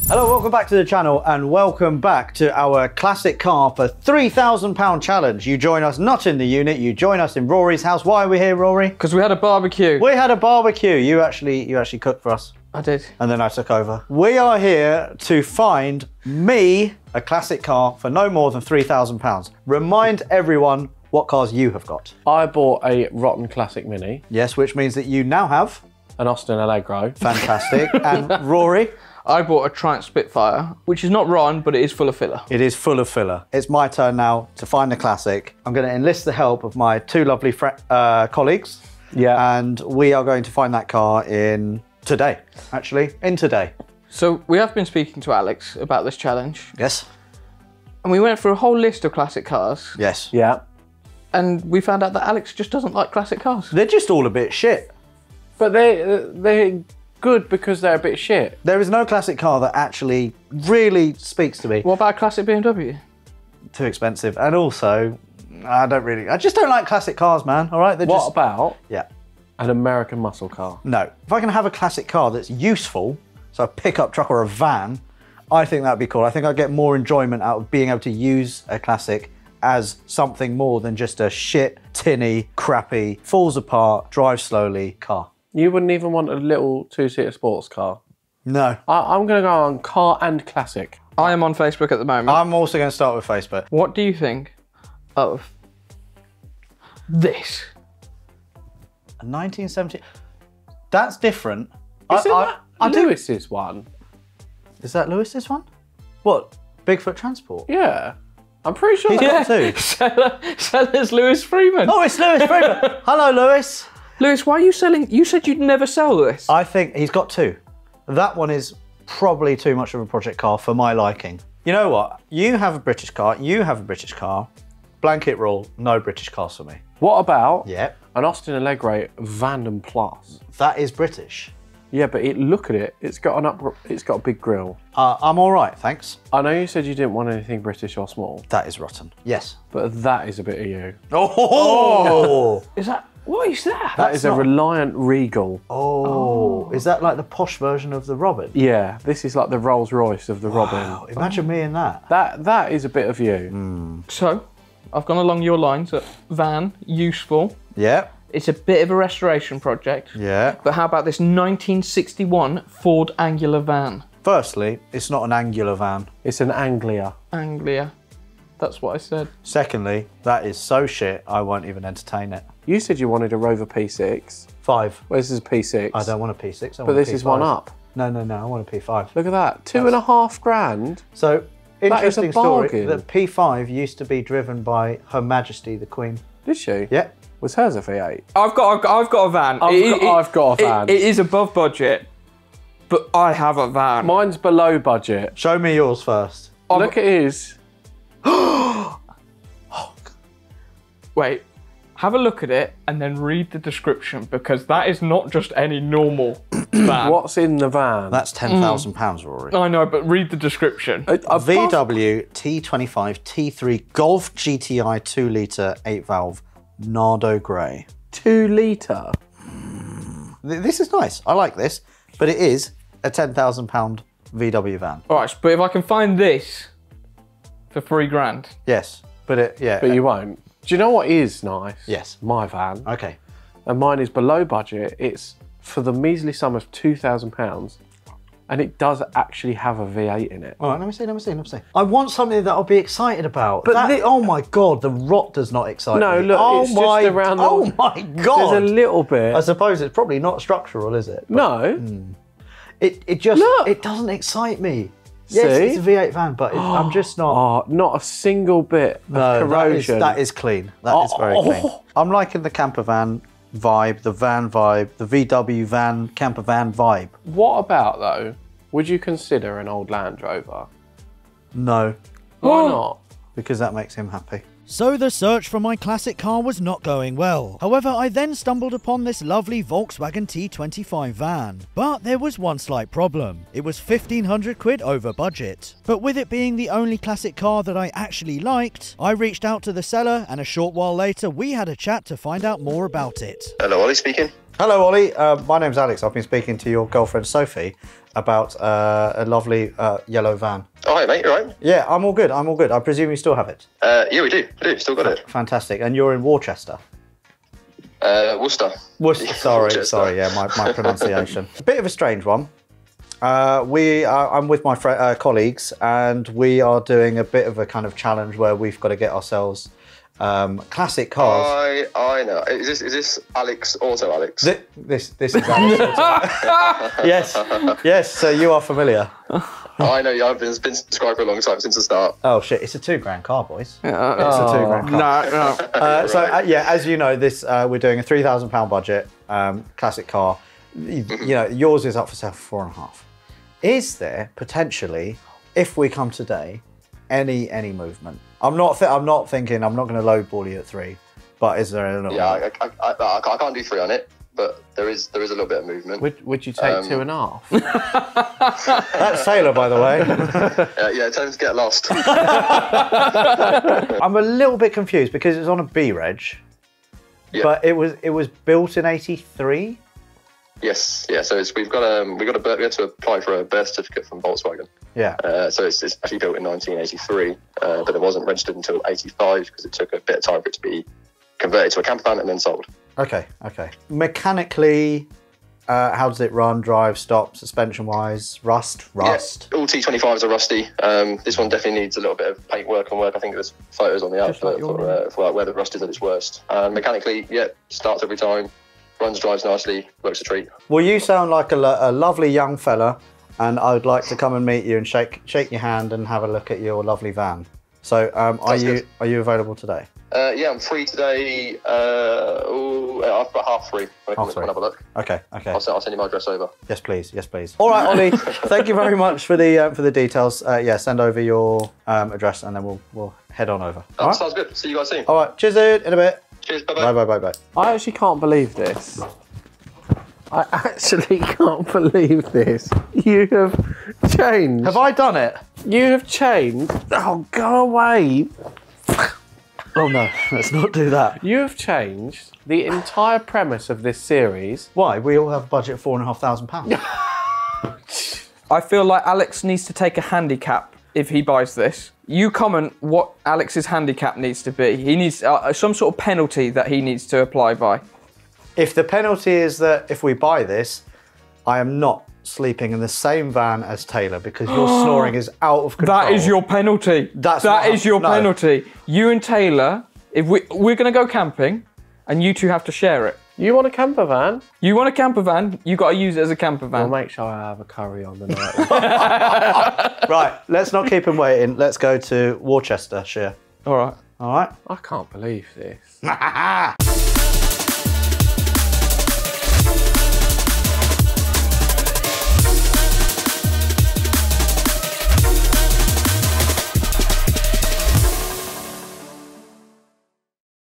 Hello, welcome back to the channel and welcome back to our classic car for £3,000 challenge. You join us not in the unit, you join us in Rory's house. Why are we here, Rory? Because we had a barbecue. We had a barbecue. You actually cooked for us. I did. And then I took over. We are here to find me a classic car for no more than £3,000. Remind everyone what cars you have got. I bought a rotten classic Mini. Yes, which means that you now have an Austin Allegro. Fantastic. And Rory? I bought a Triumph Spitfire, which is not rotten, but it is full of filler. It is full of filler. It's my turn now to find the classic. I'm going to enlist the help of my two lovely colleagues. Yeah. And we are going to find that car in today, actually, in today. So we have been speaking to Alex about this challenge. Yes. And we went through a whole list of classic cars. Yes. Yeah. And we found out that Alex just doesn't like classic cars. They're just all a bit shit. But they're good because they're a bit shit. There is no classic car that actually really speaks to me. What about a classic BMW? Too expensive. And also, I just don't like classic cars, man. All right? What about an American muscle car? No. If I can have a classic car that's useful, so a pickup truck or a van, I think that'd be cool. I think I'd get more enjoyment out of being able to use a classic as something more than just a shit, tinny, crappy, falls apart, drives slowly car. You wouldn't even want a little two-seater sports car? No. I'm going to go on car and classic. I am on Facebook at the moment. I'm also going to start with Facebook. What do you think of this? A 1970... That's different. Isn't that Lewis's one? Is that Lewis's one? What? Bigfoot Transport? Yeah. I'm pretty sure He's got two. Seller's Lewis Freeman. Oh, it's Lewis Freeman. Hello, Lewis. Lewis, why are you selling? You said you'd never sell this. I think he's got two. That one is probably too much of a project car for my liking. You know what? You have a British car, you have a British car. Blanket rule, no British cars for me. What about an Austin Allegro Vandam Plus? That is British. Yeah, but look at it. It's got a big grille. I'm all right, thanks. I know you said you didn't want anything British or small. That is rotten. Yes. But that is a bit of you. Oh! Is that, what is that? That is a Reliant Regal. Oh. Is that like the posh version of the Robin? Yeah, this is like the Rolls Royce of the Robin. Imagine me in that. That is a bit of you. So, I've gone along your lines. Van, useful. Yeah. It's a bit of a restoration project. Yeah. But how about this 1961 Ford Angular van? Firstly, it's not an angular van. It's an Anglia. Anglia. That's what I said. Secondly, that is so shit, I won't even entertain it. You said you wanted a Rover P6. 5. Well, this is a P6. I don't want a P6. But this is one up. No, I want a P5. Look at that. 2.5 grand. So, interesting story. The bargain. P5 used to be driven by Her Majesty the Queen. Did she? Yeah. Was hers a V8? I've got a van. I've got a van. It is above budget, but I have a van. Mine's below budget. Show me yours first. Look at his. Wait, have a look at it and then read the description, because that is not just any normal van. What's in the van? That's £10,000, Rory. I know, but read the description. A VW T25 T3 Golf GTI 2 litre 8 valve Nardo Grey. 2 litre. This is nice. I like this, but it is a £10,000 VW van. All right, but if I can find this for £3 grand. Yes, but you won't. Do you know what is nice? Yes. My van. Okay. And mine is below budget. It's for the measly sum of £2,000. And it does actually have a V8 in it. All right, let me see. I want something that I'll be excited about. But oh my God, the rot does not excite me. No, look, it's just around the... Oh my God. There's a little bit. I suppose it's probably not structural, is it? But, no. It just, it doesn't excite me. Yes, it's a V8 van, but I'm just not... Oh, not a single bit of corrosion. That is clean. That is very clean. I'm liking the camper van vibe, the van vibe, the VW van, camper van vibe. What about, though, would you consider an old Land Rover? No. Why not? Because that makes him happy. So the search for my classic car was not going well. However, I then stumbled upon this lovely Volkswagen T25 van. But there was one slight problem. It was 1,500 quid over budget. But with it being the only classic car that I actually liked, I reached out to the seller, and a short while later we had a chat to find out more about it. Hello, Ollie speaking. Hello, Ollie. My name's Alex. I've been speaking to your girlfriend Sophie about a lovely yellow van. Oh, hi, mate. You all right? Yeah, I'm all good. I'm all good. I presume you still have it. Yeah, we do. Still got it. Fantastic. And you're in Worcester. Worcester. Worcester. Sorry. Worcester. Sorry. Yeah, my pronunciation. A bit of a strange one. I'm with my colleagues, and we are doing a bit of a kind of challenge where we've got to get ourselves classic cars. I know. Is this Alex Autoalex? This is Alex. Yes. So you are familiar. I know. I've been subscribed for a long time, since the start. Oh shit! It's a £2,000 car, boys. Yeah, It's a £2,000 car. No. So yeah, as you know, this we're doing a £3,000 budget classic car. You know, yours is up for sale for 4.5. Is there potentially, if we come today, any movement? I'm not thinking. I'm not going to lowball you at 3, but is there a little? Yeah, I can't do 3 on it, but there is a little bit of movement. Would you take 2.5? That's Taylor, by the way. Yeah, tell him to get lost. I'm a little bit confused because it's on a B reg, but it was built in '83. Yes, yeah. So we had to apply for a birth certificate from Volkswagen. Yeah. So it's actually built in 1983, but it wasn't registered until 85 because it took a bit of time for it to be converted to a camper van and then sold. Okay. Mechanically, how does it run? Drive, stop, suspension-wise, rust. Yeah, all T25s are rusty. This one definitely needs a little bit of paint work and work. I think there's photos on the advert for where the rust is at its worst. Mechanically, starts every time. Runs, drives nicely, works a treat. Well, you sound like a lovely young fella, and I would like to come and meet you and shake your hand and have a look at your lovely van. So, are you available today? Yeah, I'm free today. I've got half free. I'll have a look. Okay. I'll send you my address over. Yes, please. All right, Ollie. Thank you very much for the details. Send over your address, and then we'll head on over. That sounds good. See you guys soon. All right. Cheers, dude. In a bit. Cheers. Bye. Bye. I actually can't believe this. I actually can't believe this. You have changed. Have I done it? You have changed. Oh, go away. Oh no, let's not do that. You have changed the entire premise of this series. Why? We all have a budget of £4,500. I feel like Alex needs to take a handicap if he buys this. You comment what Alex's handicap needs to be. He needs some sort of penalty that he needs to apply by. If the penalty is that if we buy this, I am not sleeping in the same van as Taylor because your snoring is out of control. That is your penalty. That is your penalty. You and Taylor, if we're going to go camping, and you two have to share it. You want a camper van? You want a camper van? You got to use it as a camper van. I'll make sure I have a curry on the night. Right, let's not keep him waiting. Let's go to Worcestershire. All right. I can't believe this.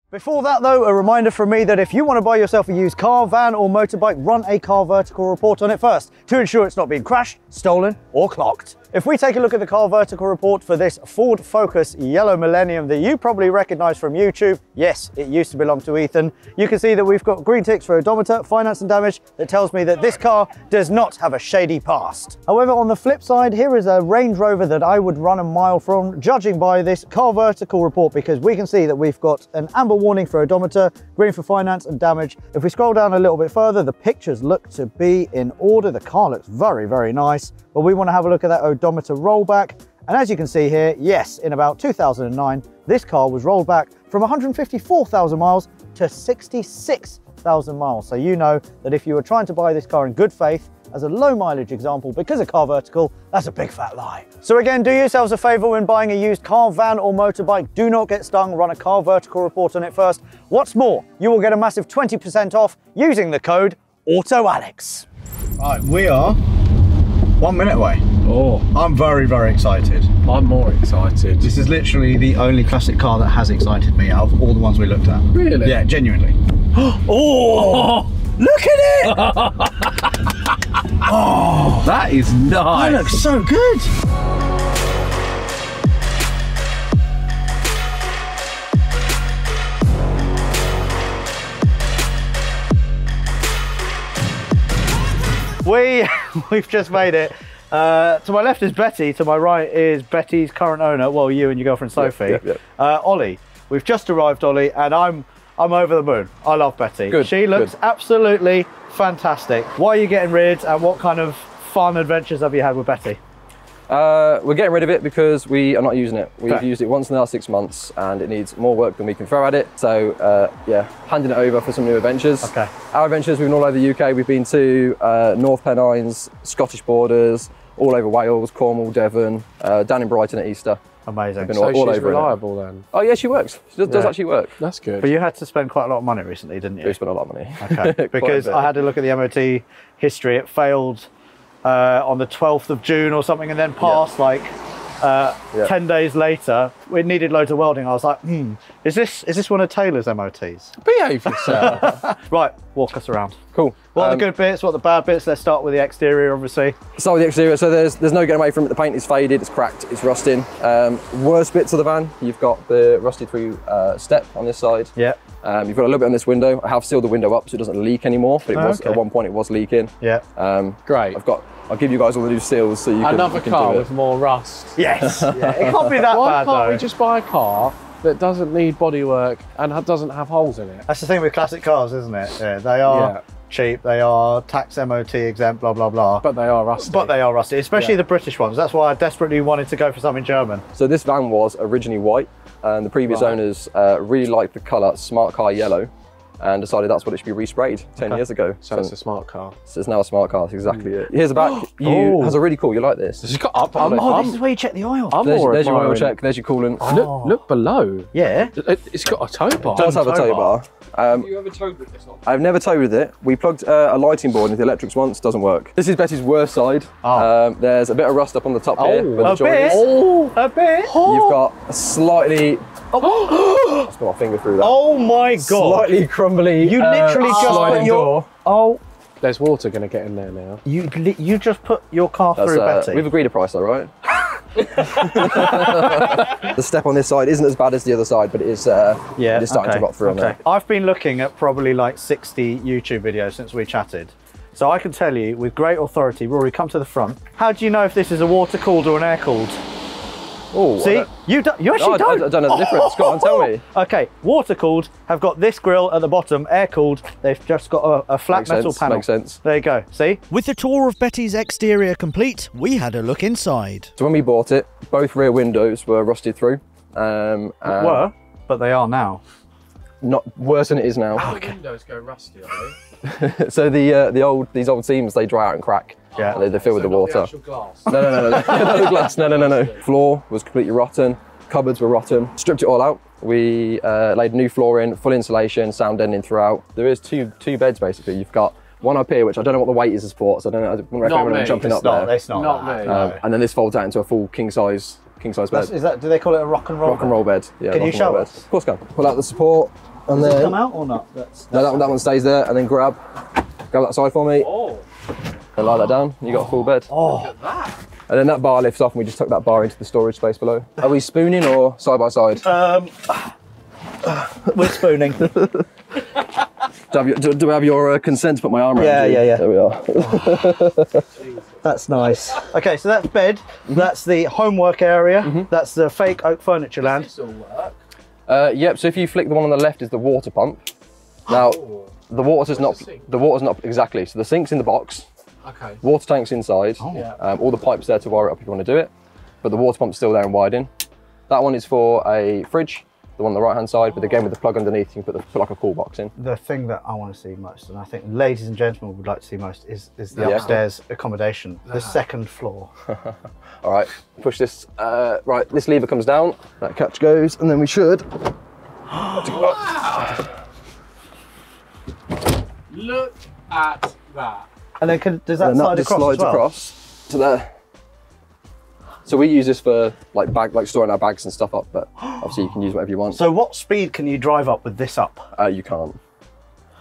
Before that though, a reminder from me that if you want to buy yourself a used car, van or motorbike, run a car vertical report on it first to ensure it's not being crashed, stolen or clocked. If we take a look at the car vertical report for this Ford Focus Yellow Millennium that you probably recognise from YouTube, yes, it used to belong to Ethan, you can see that we've got green ticks for odometer, finance and damage that tells me that this car does not have a shady past. However, on the flip side, here is a Range Rover that I would run a mile from, judging by this car vertical report, because we can see that we've got an amber warning for odometer, green for finance and damage. If we scroll down a little bit further, the pictures look to be in order. The car looks very, very nice, but we want to have a look at that odometer rollback. And as you can see here, yes, in about 2009, this car was rolled back from 154,000 miles to 66,000 miles. So you know that if you were trying to buy this car in good faith, as a low mileage example, because of car vertical, that's a big fat lie. So again, do yourselves a favor when buying a used car, van or motorbike, do not get stung, run a car vertical report on it first. What's more, you will get a massive 20% off using the code AUTOALEX. Right, we are 1 minute away. Oh, I'm very, very excited. I'm more excited. This is literally the only classic car that has excited me out of all the ones we looked at. Really? Yeah, genuinely. Oh! Look at it! Oh, that is nice. that looks so good. We've just made it. To my left is Betty, to my right is Betty's current owner, well, you and your girlfriend Sophie. Ollie. We've just arrived, Ollie, and I'm over the moon. I love Betty. Good, she looks absolutely fantastic. Why are you getting rid, and what kind of fun adventures have you had with Betty? We're getting rid of it because we are not using it. We've Okay. used it once in the last 6 months and it needs more work than we can throw at it. So yeah, handing it over for some new adventures. Okay. Our adventures, we've been all over the UK. We've been to North Pennines, Scottish borders, all over Wales, Cornwall, Devon, down in Brighton at Easter. Amazing. Been So all she's over it. reliable then. Oh yeah, she works. She does actually work. That's good. But you had to spend quite a lot of money recently, didn't you? We spent a lot of money. Okay. Quite a Because bit. I had to look at the MOT history. It failed on the 12th of June or something, and then passed like 10 days later. It needed loads of welding. I was like, is this one of Taylor's MOTs? Behave yourself. Right, walk us around. Cool. What are the good bits? What are the bad bits? Let's start with the exterior, obviously. Start with the exterior. So there's no getting away from it. The paint is faded, it's cracked, it's rusting. Worst bits of the van, you've got the rusted through step on this side. Yeah. You've got a little bit on this window. I have sealed the window up so it doesn't leak anymore, but it was okay. at one point it was leaking. Yeah. Great. I'll give you guys all the new seals so you can, Another you can car do with it. more rust. Yes. Yeah. It can't be that Why bad can't though. we just buy a car that doesn't need bodywork and doesn't have holes in it? That's the thing with classic cars, isn't it? Yeah, they are cheap. They are tax MOT exempt. Blah blah blah. But they are rusty. But they are rusty, especially the British ones. That's why I desperately wanted to go for something German. So this van was originally white and the previous owners really liked the colour Smart Car Yellow and decided that's what it should be resprayed 10 years ago. So it's a smart car. So it's now a smart car, that's exactly it. Here's the back. Has a really cool, you like this. It's got up. Oh, this is where you check the oil. There's your oil check, there's your coolant. Look below. Yeah. It's got a tow bar. It does have a tow bar. Have you ever towed with this on? I've never towed with it. We plugged a lighting board into the electrics once, doesn't work. This is Betty's worst side. There's a bit of rust up on the top here. where the joint is. A bit. You've got a slightly... Just put my finger through that. Oh my god. Slightly crumbly. You literally just put sliding your door. Oh, There's water going to get in there now. you just put your car That's, through Betty. we've agreed a price though, right? The step on this side isn't as bad as the other side, but it is, it is starting to rot through on there. I've been looking at probably like 60 YouTube videos since we chatted. So I can tell you with great authority, Rory, come to the front. How do you know if this is a water cooled or an air cooled? Oh, See, you actually don't. I don't know the difference. Go on, tell me. Okay, water cooled have got this grill at the bottom, air cooled, they've just got a flat Makes metal sense, panel. makes sense. There you go, see? With the tour of Betty's exterior complete, we had a look inside. So when we bought it, both rear windows were rusted through. And Were, but they are now. not worse than it is now. The windows go rusty, are they? So these old seams, they dry out and crack. Yeah. And they fill with the water. glass. No, not the glass. No. Floor was completely rotten. Cupboards were rotten. Stripped it all out. We laid new floor in, full insulation, sound deadening throughout. There is two beds basically. You've got one up here, which I don't know what the weight is to support, so I don't know. I wouldn't recommend me. jumping It's up not, there. it's not. Not that. me. No. And then this folds out into a full king size bed. Is that? Do they call it a rock and roll? Rock and roll bed. Yeah. Can you rock and show roll us? bed. Of course, can. Pull out the support, and Does it then come out or not? no, that one stays there, and then grab that side for me. Oh. And lie that down. You got a full bed. Oh, And then that bar lifts off, and we just tuck that bar into the storage space below. Are we spooning or side by side? we're spooning. Do we have your consent to put my arm around you? Yeah. There we are. That's nice. Okay, so that's bed. That's the homework area. That's the fake oak furniture land. This will work. Yep. So if you flick the one on the left is the water pump. Now, the water's not exactly. So the sink's in the box. Okay. Water tank's inside. Yeah. All the pipes there to wire it up if you want to do it. But the water pump's still there and wired in. That one is for a fridge. The one on the right hand side, but again with the plug underneath, you can put like a cool box in. The thing that I want to see most, and I think ladies and gentlemen would like to see most, is the upstairs accommodation, the second floor. All right, push this. Right, this lever comes down, that catch goes, and then we should. Look at that. And then does that And slide that just across slides as well? across to there. So we use this for like storing our bags and stuff up, but obviously you can use whatever you want. So what speed can you drive up with this up? You can't.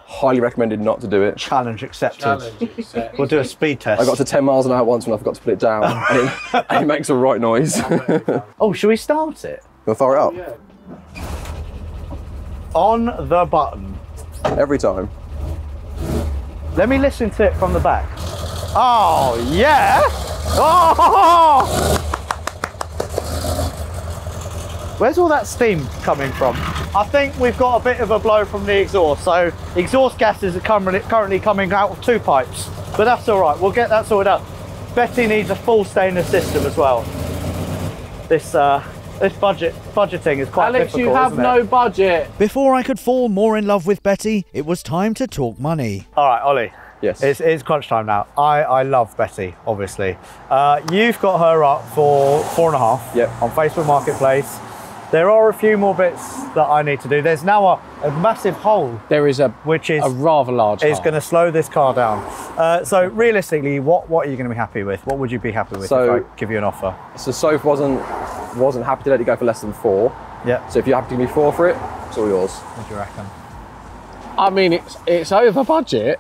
Highly recommended not to do it. Challenge accepted. Challenge accepted. We'll do a speed test. I got to 10 miles an hour once when I forgot to put it down, and it makes a right noise. Oh, should we start it? We'll fire it up. Yeah. On the button. Every time. Let me listen to it from the back. Oh, yeah. Oh! Where's all that steam coming from? I think we've got a bit of a blow from the exhaust. So exhaust gases are currently coming out of 2 pipes, but that's all right. We'll get that sorted out. Betty needs a full stainless system as well. This budgeting is quite Alex, difficult, you have isn't it? no budget. Before I could fall more in love with Betty, it was time to talk money. All right, Ollie. Yes. It's crunch time now. I love Betty, obviously. You've got her up for 4.5 Yep. on Facebook Marketplace. There are a few more bits that I need to do. There's now a massive hole, There is a rather large is hole. going to slow this car down. So realistically, what are you going to be happy with? What would you be happy with So- if I give you an offer? So Soph wasn't happy to let it go for less than 4. Yeah. So if you're happy to give me 4 for it, it's all yours. What do you reckon? I mean, it's over budget.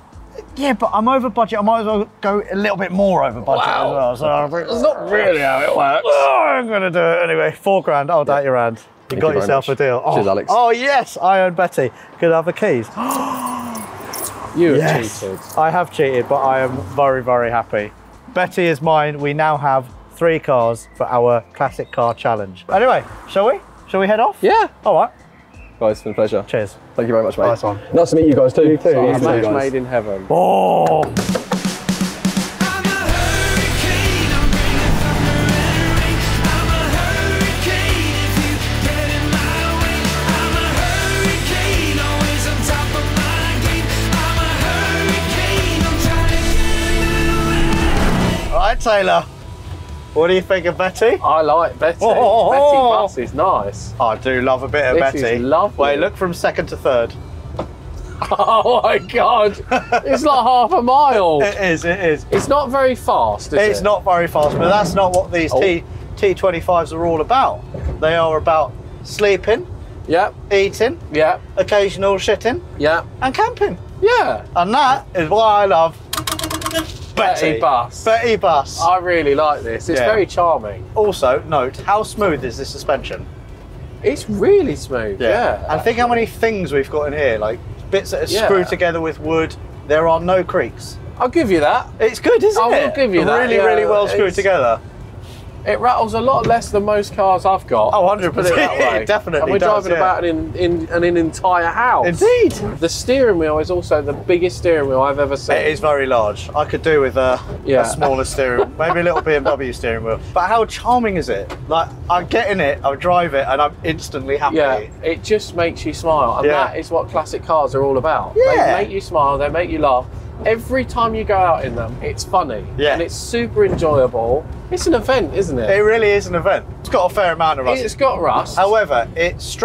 Yeah, but I'm over budget. I might as well go a little bit more over budget as well. So I think, That's not really how it works. oh, I'm going to do it anyway. 4 grand. I'll date your hand. You got you very yourself much. a deal. Cheers, Oh, Alex. oh yes, I own Betty. Could I have the keys? You have Yes. cheated. I have cheated, but I am very, very happy. Betty is mine. We now have 3 cars for our classic car challenge. Anyway, shall we? Shall we head off? Yeah. All right. Guys, it's been a pleasure. Cheers. Thank you very much, mate. Nice one. Nice to meet you guys too. You too. too. You too. Match made in heaven. Oh. All right, Taylor. What do you think of Betty? I like Betty. Oh. Betty bus is nice. I do love a bit of This Betty. is lovely. Wait, look from 2nd to 3rd. Oh my God. It's like half a mile. It is, it is. It's not very fast, is it? It's not very fast, but that's not what these T25s are all about. They are about sleeping, Yep, eating, yep, occasional shitting, yep. and camping. Yeah. And that is why I love Betty bus. Betty bus. I really like this. It's Yeah. very charming. Also, note, how smooth is this suspension? It's really smooth. Yeah. And think how many things we've got in here, like bits that are Yeah. screwed together with wood. There are no creaks. I'll give you that. It's good, isn't I will it? give you that, Really, yeah. really well screwed It's- together. It rattles a lot less than most cars I've got. Oh, to put it that 100%. way. It definitely And we're does, driving yeah. about in an entire house. Indeed. The steering wheel is also the biggest steering wheel I've ever seen. It is very large. I could do with a smaller steering wheel, maybe a little BMW steering wheel. But how charming is it? Like, I get in it, I drive it, and I'm instantly happy. Yeah, it just makes you smile, and Yeah. that is what classic cars are all about. Yeah. They make you smile, they make you laugh. Every time you go out in them, it's funny, Yeah. and it's super enjoyable. It's an event, isn't it? It really is an event. It's got a fair amount of rust. It's got rust. However, it's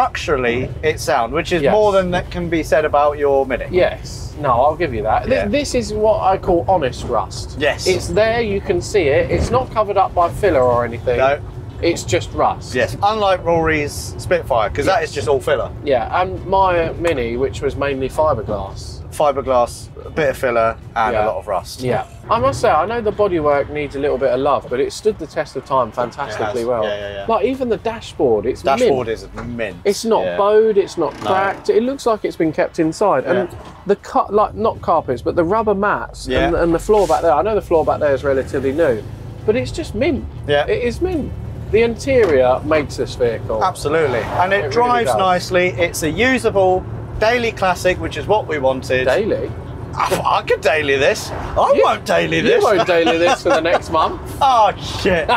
sound, which is Yes. more than that can be said about your Mini. Yes. No, I'll give you that. Yeah. This is what I call honest rust. Yes. It's there, you can see it. It's not covered up by filler or anything. No. It's just rust. Yes, unlike Rory's Spitfire, because that is just all filler. Yeah, and my Mini, which was mainly fiberglass. Fiberglass, a bit of filler, and Yeah. a lot of rust. Yeah. I must say, I know the bodywork needs a little bit of love, but it stood the test of time fantastically It has. well. Yeah. Like even the dashboard, it's Dashboard mint. is mint. It's not Yeah. bowed, it's not cracked. It looks like it's been kept inside. And Yeah. the like not carpets, but the rubber mats Yeah. and the floor back there. I know the floor back there is relatively new, but it's just mint. Yeah. It is mint. The interior makes this vehicle. Absolutely. And it really drives does. nicely. It's a usable daily classic, which is what we wanted. Daily. I could daily this. I won't daily this. You won't daily this for the next month. Oh, shit.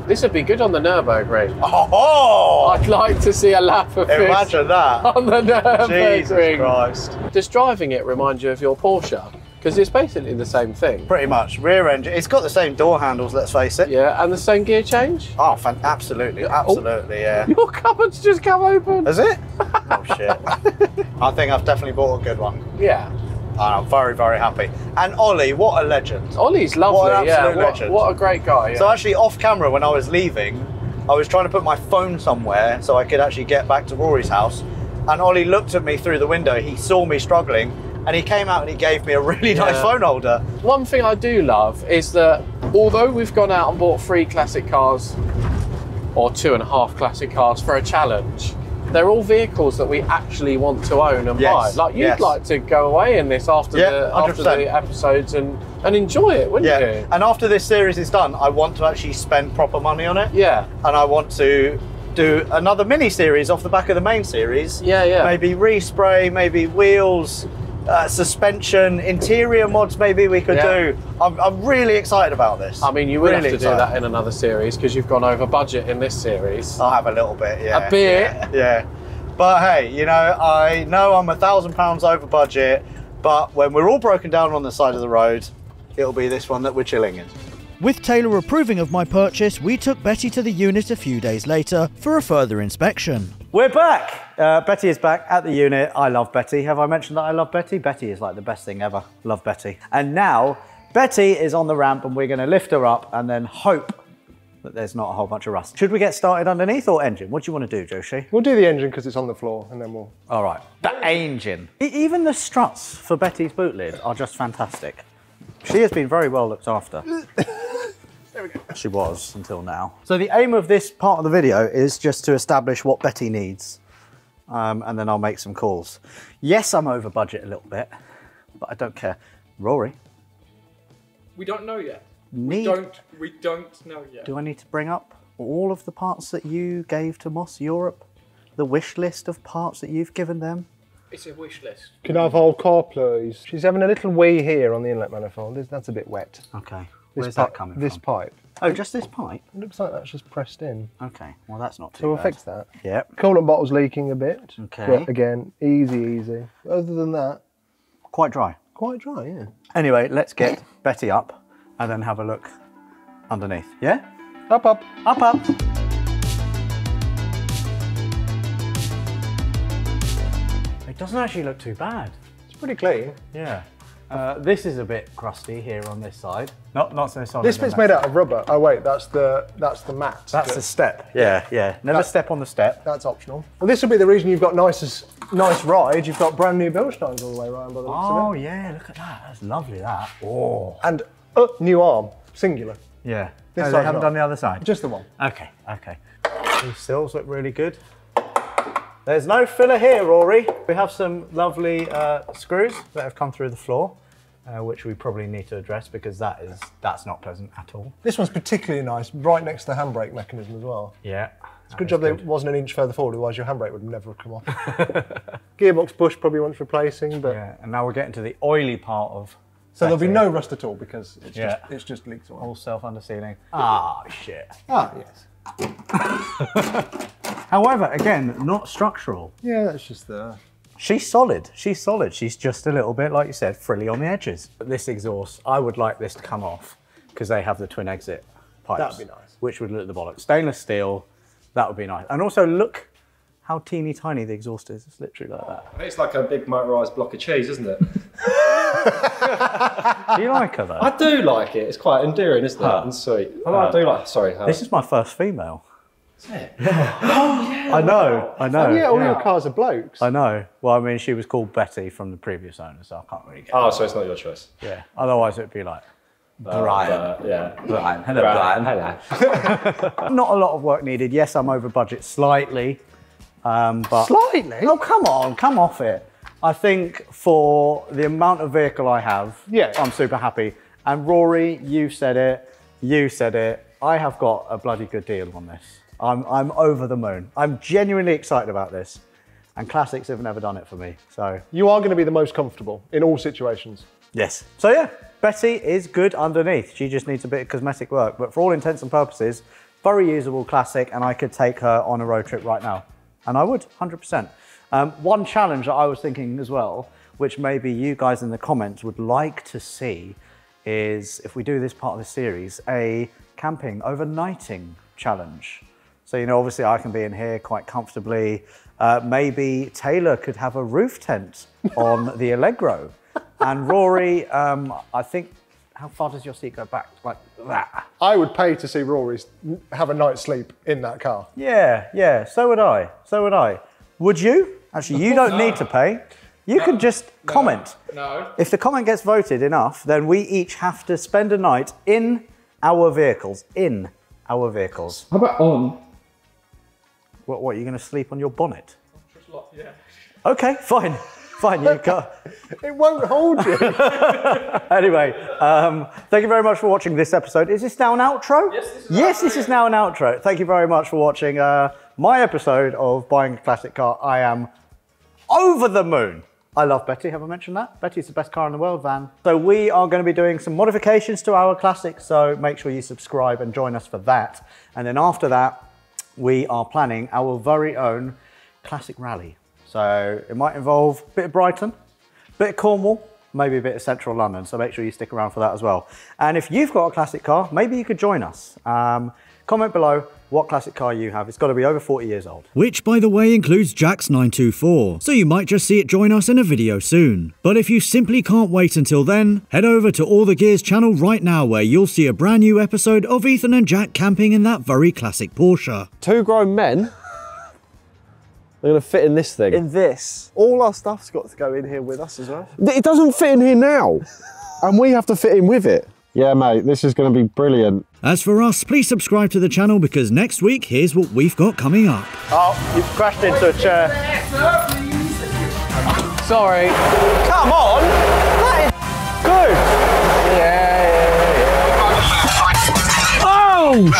This would be good on the Nürburgring. Oh, I'd like to see a lap of this imagine that. on the Jesus Nürburgring. Christ. Does driving it remind you of your Porsche? Because it's basically the same thing. Pretty much. Rear engine. It's got the same door handles, let's face it. Yeah, and the same gear change? Oh, absolutely. Absolutely, yeah. Your cupboard's just come open. Is it? Oh, shit. I think I've definitely bought a good one. Yeah. And I'm very, very happy. And Ollie, what a legend. Ollie's lovely. What an yeah. absolute legend. What a great guy. Yeah. So actually off camera when I was leaving, I was trying to put my phone somewhere so I could actually get back to Rory's house. And Ollie looked at me through the window. He saw me struggling and he came out and he gave me a really nice phone holder. One thing I do love is that although we've gone out and bought 3 classic cars or 2.5 classic cars for a challenge, they're all vehicles that we actually want to own and buy. Like you'd like to go away in this after the episodes and enjoy it, wouldn't you? And after this series is done, I want to actually spend proper money on it. Yeah. And I want to do another mini series off the back of the main series. Maybe respray, maybe wheels, suspension, interior mods maybe we could do. I'm really excited about this. I mean, you will have to do that in another series because you've gone over budget in this series. I'll have a little bit, A bit? Yeah. But hey, you know I'm £1,000 over budget, but when we're all broken down on the side of the road, it'll be this one that we're chilling in. With Taylor approving of my purchase, we took Betty to the unit a few days later for a further inspection. We're back! Betty is back at the unit. I love Betty. Have I mentioned that I love Betty? Betty is like the best thing ever. Love Betty. And now, Betty is on the ramp and we're going to lift her up and then hope that there's not a whole bunch of rust. Should we get started underneath or engine? What do you want to do, Joshi? We'll do the engine because it's on the floor and then we'll... All right. The engine. Even the struts for Betty's boot lid are just fantastic. She has been very well looked after. There we go. She was until now. So the aim of this part of the video is just to establish what Betty needs. And then I'll make some calls. Yes, I'm over budget a little bit, but I don't care. Rory? We don't know yet. We don't know yet. Do I need to bring up all of the parts that you gave to Moss Europe? The wish list of parts that you've given them? It's a wish list. Can I have whole car, please? She's having a little wee here on the inlet manifold. That's a bit wet. Okay. Where's that coming from? This pipe. Oh, just this pipe? It looks like that's just pressed in. Okay, well that's not too So we'll bad. fix that. Yep. Coolant bottle's leaking a bit. Okay. But again, easy. Other than that, Quite dry. quite dry, yeah. Anyway, let's get Betty up and then have a look underneath. Yeah? Up. Up. It doesn't actually look too bad. It's pretty clean. Yeah. This is a bit crusty here on this side. Not so solid. This bit's made out of rubber. Oh wait, that's the mat. That's the step. Yeah. Never step on the step. That's optional. Well, this will be the reason you've got nice ride. You've got brand new Bilsteins all the way around by the looks of it. Oh yeah, look at that. That's lovely. That. Oh. And new arm, singular. Yeah. This They side's haven't not. done the other side. Just the one. Okay. These sills look really good. There's no filler here, Rory. We have some lovely screws that have come through the floor, which we probably need to address because that's not pleasant at all. This one's particularly nice, right next to the handbrake mechanism as well. Yeah. It's a good job that it wasn't an inch further forward, otherwise your handbrake would never have come off. Gearbox bush probably wants replacing, but... Yeah, and now we're getting to the oily part of... So there'll be no rust at all because it's, Yeah. it's just leaked away. All self-under sealing. Ah, shit. Ah, yes. However, again, not structural. Yeah, that's just the... She's solid. She's just a little bit, like you said, frilly on the edges. But this exhaust, I would like this to come off because they have the twin exit pipes. That'd be nice. Which would look the bollocks. Stainless steel, that would be nice. And also look how teeny tiny the exhaust is. It's literally like that. It's like a big motorised block of cheese, isn't it? Do you like her though? I do like it. It's quite endearing, isn't it? And sweet. I do like. Sorry. This is my first female. Is it? I know. Oh yeah, all your cars are blokes. I know. Well, I mean, she was called Betty from the previous owner, so I can't really get Oh, so it's not your choice. Yeah. Otherwise, it'd be like Brian. Yeah. Brian. Hello, Brian. Hello. Not a lot of work needed. Yes, I'm over budget slightly. But Slightly? Oh, come on, come off it. I think for the amount of vehicle I have, Yeah. I'm super happy. And Rory, you said it. I have got a bloody good deal on this. I'm over the moon. I'm genuinely excited about this. And Classics have never done it for me, so. You are going to be the most comfortable in all situations. Yes. So yeah, Betty is good underneath. She just needs a bit of cosmetic work, but for all intents and purposes, very usable Classic, and I could take her on a road trip right now. And I would, 100%. One challenge that I was thinking as well, which maybe you guys in the comments would like to see, is if we do this part of the series, a camping overnighting challenge. So, you know, obviously I can be in here quite comfortably. Maybe Taylor could have a roof tent on the Allegro. And Rory, I think, how far does your seat go back? Like that? I would pay to see Rory have a night's sleep in that car. Yeah, so would I. Would you? Actually, you don't need to pay. You can just comment. No. If the comment gets voted enough, then we each have to spend a night in our vehicles. How about on? What, are you going to sleep on your bonnet? Yeah. Okay, fine. Fine, you got... It won't hold you. Anyway, thank you very much for watching this episode. Is this now an outro? Yes, this is now an outro. Thank you very much for watching my episode of Buying a Classic Car. I am over the moon. I love Betty, have I mentioned that? Betty's the best car in the world, van. So we are going to be doing some modifications to our Classic, so make sure you subscribe and join us for that. And then after that, we are planning our very own Classic Rally. So it might involve a bit of Brighton, a bit of Cornwall, maybe a bit of central London. So make sure you stick around for that as well. And if you've got a classic car, maybe you could join us. Comment below what classic car you have. It's got to be over 40 years old. Which, by the way, includes Jack's 924. So you might just see it join us in a video soon. But if you simply can't wait until then, head over to All the Gears channel right now where you'll see a brand new episode of Ethan and Jack camping in that very classic Porsche. 2 grown men. They're going to fit in this thing. In this. All our stuff's got to go in here with us as well. It doesn't fit in here now. And we have to fit in with it. Yeah, mate, this is going to be brilliant. As for us, please subscribe to the channel because next week, here's what we've got coming up. Oh, you've crashed into a chair. Sorry. Come on! That is good! Yeah. Oh,